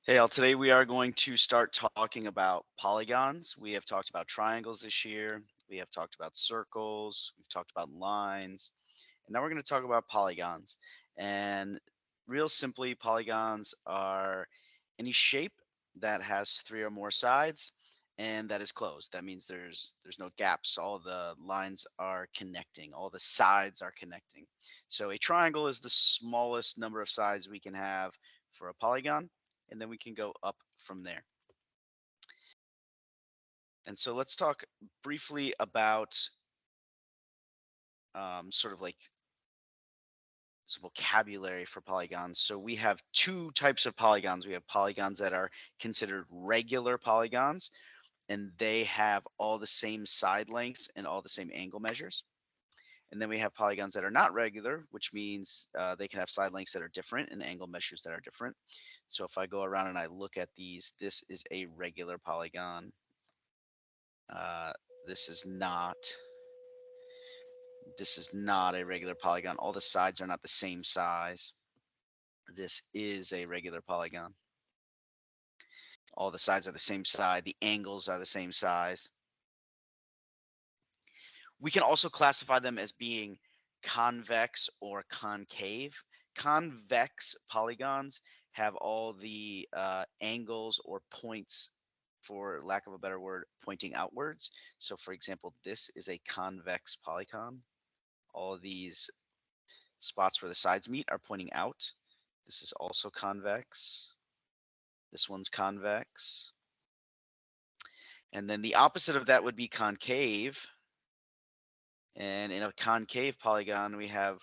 Hey, all. Today we are going to start talking about polygons. We have talked about triangles this year. We have talked about circles. We've talked about lines. And now we're going to talk about polygons. And real simply, polygons are any shape that has three or more sides and that is closed. That means there's no gaps. All the lines are connecting. All the sides are connecting. So a triangle is the smallest number of sides we can have for a polygon, and then we can go up from there. And so let's talk briefly about sort of like some vocabulary for polygons. So we have two types of polygons. We have polygons that are considered regular polygons, and they have all the same side lengths and all the same angle measures. And then we have polygons that are not regular, which means they can have side lengths that are different and angle measures that are different. So if I go around and I look at these, this is a regular polygon. Uh, this is not. This is not a regular polygon. All the sides are not the same size. This is a regular polygon. All the sides are the same side. The angles are the same size. We can also classify them as being convex or concave. Convex polygons have all the angles or points, for lack of a better word, pointing outwards. So for example, this is a convex polygon. All of these spots where the sides meet are pointing out. This is also convex. This one's convex. And then the opposite of that would be concave. And in a concave polygon, we have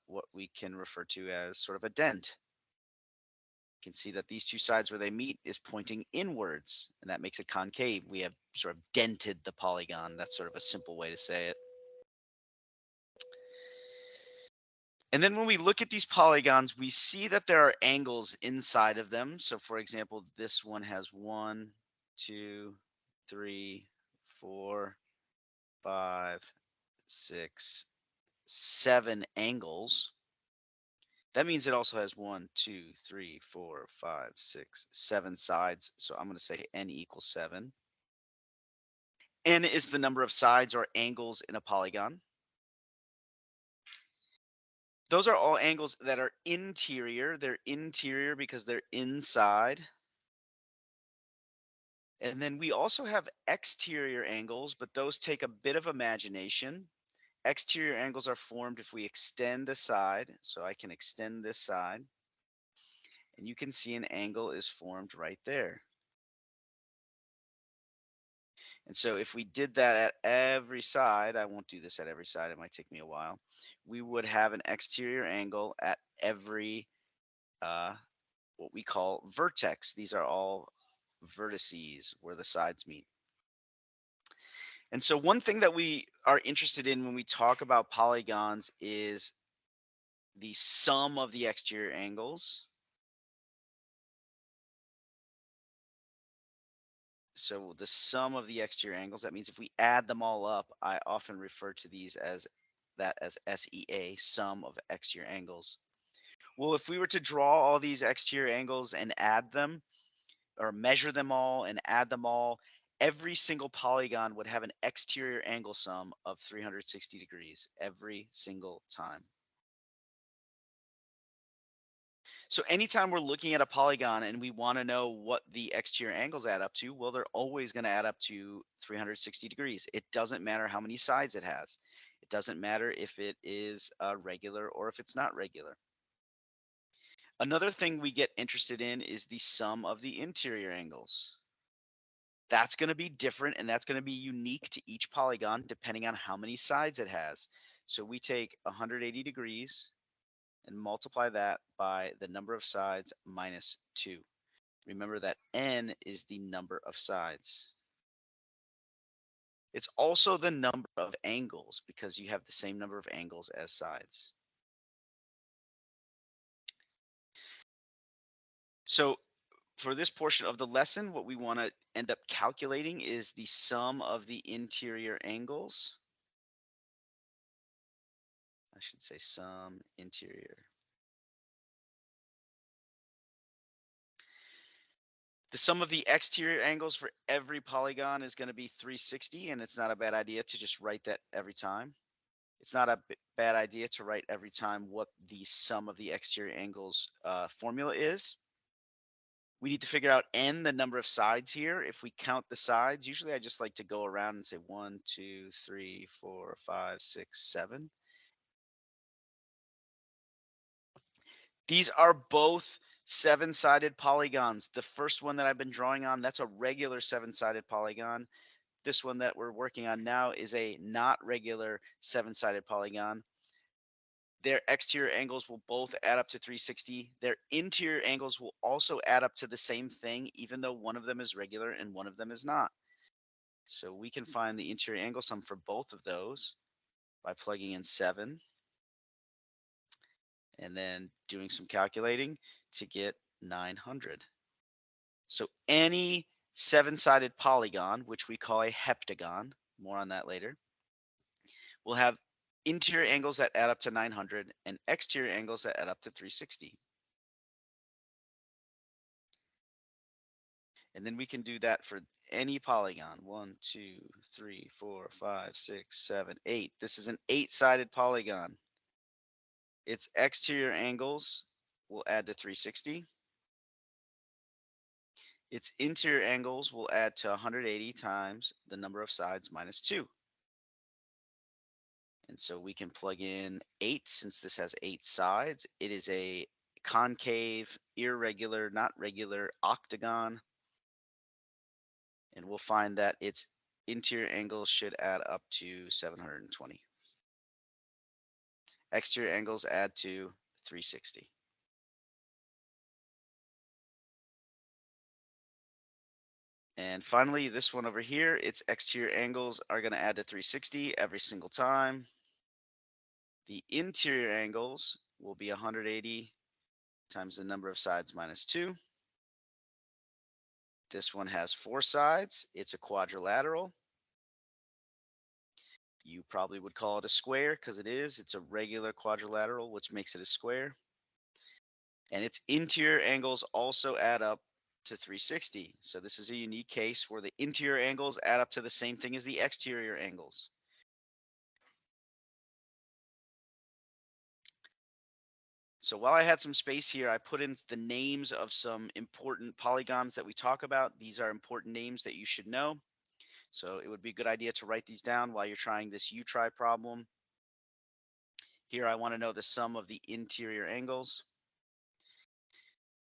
what we can refer to as sort of a dent. You can see that these two sides where they meet is pointing inwards, and that makes it concave. We have sort of dented the polygon. That's sort of a simple way to say it. And then when we look at these polygons, we see that there are angles inside of them. So for example, this one has 1, 2, 3, 4, 5, 6, 7 angles. That means it also has 1, 2, 3, 4, 5, 6, 7 sides. So I'm going to say n equals 7. N is the number of sides or angles in a polygon. Those are all angles that are interior. They're interior because they're inside. And then we also have exterior angles, but those take a bit of imagination. Exterior angles are formed if we extend the side. So I can extend this side, and you can see an angle is formed right there. And so if we did that at every side, I won't do this at every side, it might take me a while, we would have an exterior angle at every what we call vertex. These are all vertices where the sides meet. And so one thing that we are interested in when we talk about polygons is the sum of the exterior angles. So the sum of the exterior angles, that means if we add them all up, I often refer to these as SEA, sum of exterior angles. Well, if we were to draw all these exterior angles and add them, or measure them all and add them all, every single polygon would have an exterior angle sum of 360 degrees every single time. So anytime we're looking at a polygon and we want to know what the exterior angles add up to, well, they're always going to add up to 360 degrees. It doesn't matter how many sides it has. It doesn't matter if it is regular or if it's not regular. Another thing we get interested in is the sum of the interior angles. That's going to be different, and that's going to be unique to each polygon depending on how many sides it has. So we take 180 degrees and multiply that by the number of sides minus 2. Remember that n is the number of sides. It's also the number of angles because you have the same number of angles as sides. So for this portion of the lesson, what we want to end up calculating is the sum of the interior angles. I should say sum interior. The sum of the exterior angles for every polygon is going to be 360, and it's not a bad idea to just write that every time. It's not a bad idea to write every time what the sum of the exterior angles formula is. We need to figure out n, the number of sides here. If we count the sides, usually I just like to go around and say 1, 2, 3, 4, 5, 6, 7. These are both seven-sided polygons. The first one that I've been drawing on, that's a regular seven-sided polygon. This one that we're working on now is a not regular seven-sided polygon. Their exterior angles will both add up to 360. Their interior angles will also add up to the same thing, even though one of them is regular and one of them is not. So we can find the interior angle sum for both of those by plugging in 7 and then doing some calculating to get 900. So any seven-sided polygon, which we call a heptagon, more on that later, will have interior angles that add up to 900 and exterior angles that add up to 360. And then we can do that for any polygon. 1, 2, 3, 4, 5, 6, 7, 8. This is an 8-sided polygon. Its exterior angles will add to 360. Its interior angles will add to 180 times the number of sides minus 2. And so we can plug in 8 since this has 8 sides. It is a concave, irregular, not regular octagon. And we'll find that its interior angles should add up to 720. Exterior angles add to 360. And finally, this one over here, its exterior angles are going to add to 360 every single time. The interior angles will be 180 times the number of sides minus 2. This one has 4 sides. It's a quadrilateral. You probably would call it a square because it is. It's a regular quadrilateral, which makes it a square. And its interior angles also add up to 360. So this is a unique case where the interior angles add up to the same thing as the exterior angles. So while I had some space here, I put in the names of some important polygons that we talk about. These are important names that you should know. So it would be a good idea to write these down while you're trying this U-try problem. Here I want to know the sum of the interior angles.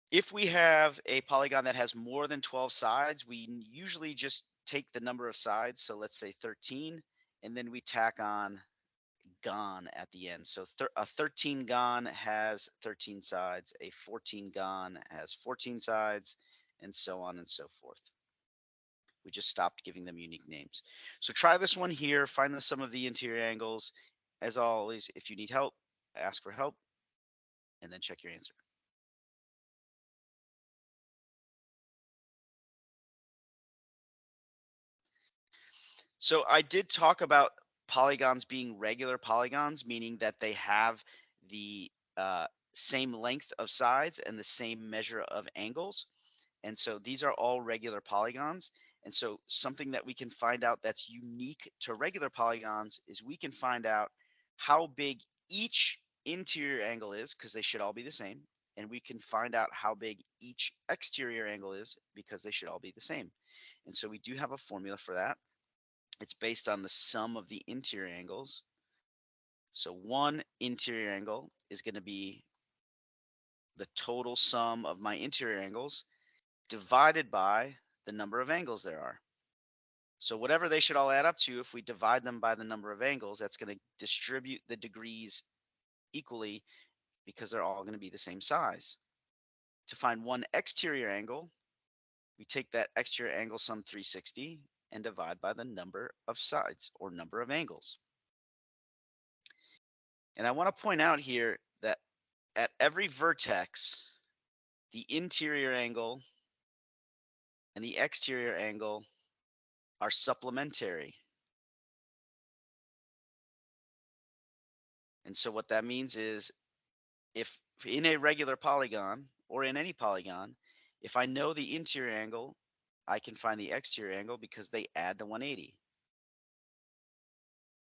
If we have a polygon that has more than 12 sides, we usually just take the number of sides. So let's say 13, and then we tack on gon at the end. So a 13 gon has 13 sides, a 14 gon has 14 sides, and so on and so forth. We just stopped giving them unique names. So try this one here, find the sum of the interior angles. As always, if you need help, ask for help, and then check your answer. So I did talk about polygons being regular polygons, meaning that they have the same length of sides and the same measure of angles. And so these are all regular polygons. And so something that we can find out that's unique to regular polygons is we can find out how big each interior angle is, because they should all be the same. And we can find out how big each exterior angle is because they should all be the same. And so we do have a formula for that. It's based on the sum of the interior angles. So one interior angle is going to be the total sum of my interior angles divided by the number of angles there are. So whatever they should all add up to, if we divide them by the number of angles, that's going to distribute the degrees equally because they're all going to be the same size. To find one exterior angle, we take that exterior angle sum 360 and divide by the number of sides or number of angles. And I want to point out here that at every vertex, the interior angle and the exterior angle are supplementary. And so what that means is if in a regular polygon or in any polygon, If I know the interior angle, I can find the exterior angle because they add to 180.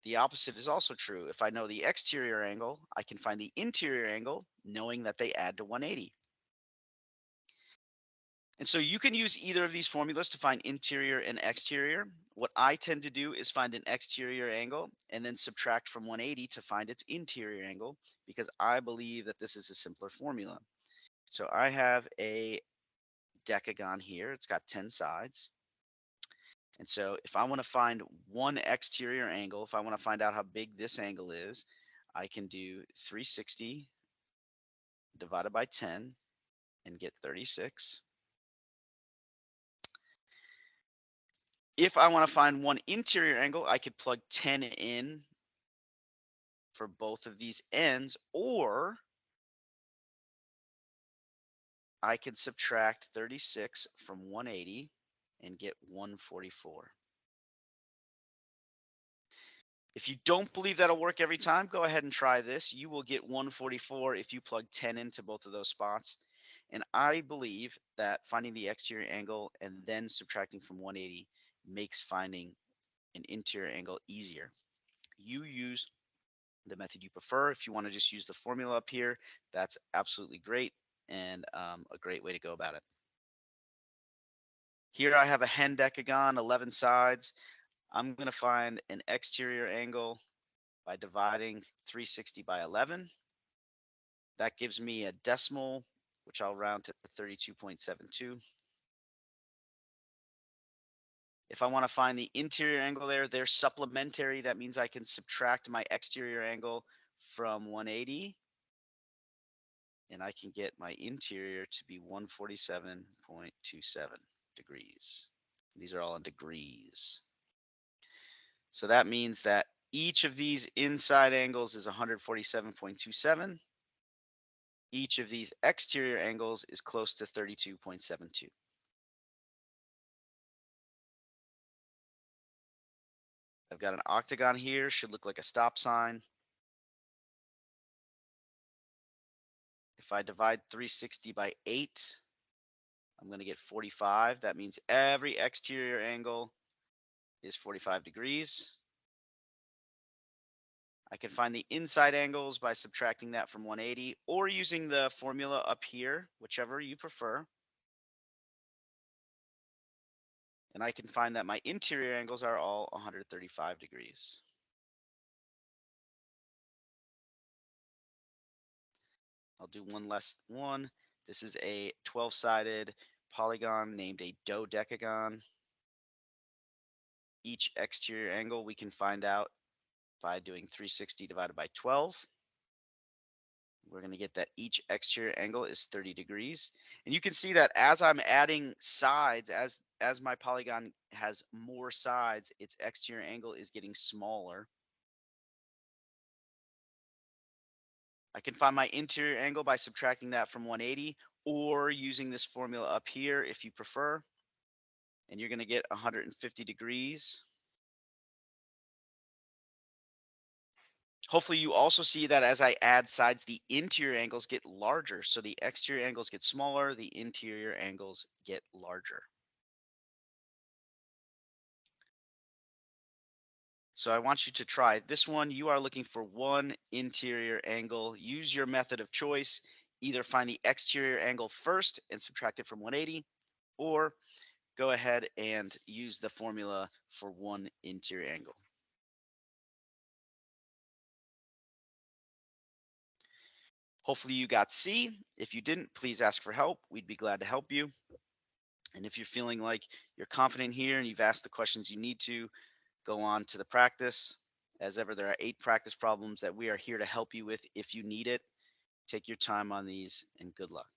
The opposite is also true. If I know the exterior angle, I can find the interior angle knowing that they add to 180. And so you can use either of these formulas to find interior and exterior. What I tend to do is find an exterior angle and then subtract from 180 to find its interior angle because I believe that this is a simpler formula. So I have a decagon here. It's got 10 sides. And so if I want to find one exterior angle, if I want to find out how big this angle is, I can do 360 divided by 10 and get 36. If I want to find one interior angle, I could plug 10 in for both of these ends, or I can subtract 36 from 180 and get 144. If you don't believe that'll work every time, go ahead and try this. You will get 144 if you plug 10 into both of those spots. And I believe that finding the exterior angle and then subtracting from 180 makes finding an interior angle easier. You use the method you prefer. If you want to just use the formula up here, that's absolutely great and a great way to go about it. Here I have a hen decagon, 11 sides. I'm going to find an exterior angle by dividing 360 by 11. That gives me a decimal, which I'll round to 32.72. If I want to find the interior angle there, they're supplementary. That means I can subtract my exterior angle from 180, and I can get my interior to be 147.27 degrees. These are all in degrees. So that means that each of these inside angles is 147.27. Each of these exterior angles is close to 32.72. I've got an octagon here, should look like a stop sign. If I divide 360 by 8, I'm going to get 45. That means every exterior angle is 45 degrees. I can find the inside angles by subtracting that from 180 or using the formula up here, whichever you prefer. And I can find that my interior angles are all 135 degrees. I'll do one last one. This is a 12-sided polygon named a dodecagon. Each exterior angle we can find out by doing 360 divided by 12. We're going to get that each exterior angle is 30 degrees. And you can see that as I'm adding sides, as my polygon has more sides, its exterior angle is getting smaller. I can find my interior angle by subtracting that from 180 or using this formula up here if you prefer. And you're going to get 150 degrees. Hopefully you also see that as I add sides, the interior angles get larger. So the exterior angles get smaller, the interior angles get larger. So I want you to try this one. You are looking for one interior angle. Use your method of choice. Either find the exterior angle first and subtract it from 180, or go ahead and use the formula for one interior angle. Hopefully you got C. If you didn't, please ask for help. We'd be glad to help you. And if you're feeling like you're confident here and you've asked the questions you need to, go on to the practice. As ever, there are 8 practice problems that we are here to help you with if you need it. Take your time on these and good luck.